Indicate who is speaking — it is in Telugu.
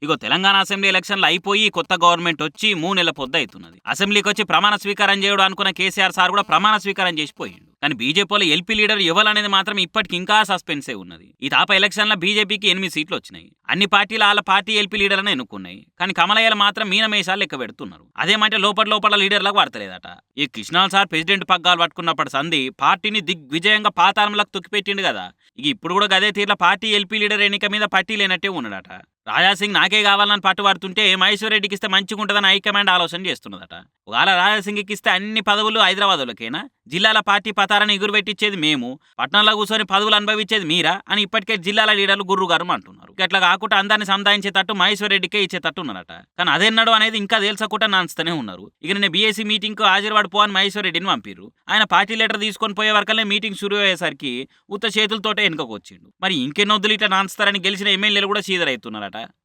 Speaker 1: ఇగో తెలంగాణ అసెంబ్లీ ఎలక్షన్లు అయిపోయి కొత్త గవర్నమెంట్ వచ్చి 3 నెలల పొద్దవుతున్నది. అసెంబ్లీకి వచ్చి ప్రమాణ స్వీకారం చేయడం అనుకున్న కేసీఆర్ సార్ కూడా ప్రమాణ స్వీకారం చేసిపోయిండు. కానీ బీజేపీలో ఎల్పీ లీడర్ ఎవరనేది మాత్రం ఇప్పటికి ఇంకా సస్పెన్సే ఉన్నది. ఈ తాప ఎలక్షన్ల బీజేపీకి 8 సీట్లు వచ్చినాయి. అన్ని పార్టీలు వాళ్ళ పార్టీ ఎల్పీ లీడర్లను ఎన్నుకున్నాయి. కానీ కమలయ్యలు మాత్రం మీనమేషాలు లెక్క పెడుతున్నారు. అదేమంటే లోపల లీడర్లకు పడతలేదట. ఈ కృష్ణాల్ సార్ ప్రెసిడెంట్ పగ్గాలు పట్టుకున్నప్పటి సంధి పార్టీని దిగ్విజయంగా పాతాళంలోకి తొక్కిపెట్టిండు కదా. ఇక ఇప్పుడు కూడా గదే తీర్ల పార్టీ ఎల్పీ లీడర్ ఎన్నిక మీద పట్టీ లేనట్టే ఉన్నాడట. రాజాసింగ్ నాకే కావాలని పట్టుబడుతుంటే మహేశ్వర్ రెడ్డికి ఇస్తే మంచిగా ఉంటుందని హైకమాండ్ ఆలోచన చేస్తున్నదట. ఒకవేళ రాజాసింగ్కి ఇస్తే అన్ని పదవులు హైదరాబాద్లోకేనా? జిల్లాల పార్టీ పతారాన్ని ఎగురు పెట్టించేది మేము, పట్టణంలో కూర్చొని పదవులు అనుభవించేది మీరా అని ఇప్పటికే జిల్లాల లీడర్లు గుర్రుగారు అంటున్నారు. ఇట్లా కాకుండా అందరిని సంధానించేటట్టు మహేశ్వర్ రెడ్డికే ఇచ్చేటట్టు ఉన్నారట. కానీ అదెన్నడో అనేది ఇంకా తేల్చకుండా నాన్స్తూనే ఉన్నారు. ఇక నేను బీఎస్సీ మీటింగ్ కు హాజరుపడిపో అని మహేశ్వర్ రెడ్డిని పంపిర్రు. ఆయన పార్టీ లెటర్ తీసుకొని పోయే వరకనే మీటింగ్ షురూ అయ్యేసరికి ఉత్త చేతులతోటే వెనుకకు వచ్చిండు. మరి ఇంకెన్నొద్దులు ఇట్లా నాన్స్తారని గెలిచిన ఎమ్మెల్యేలు కూడా చీదరైతున్నారట.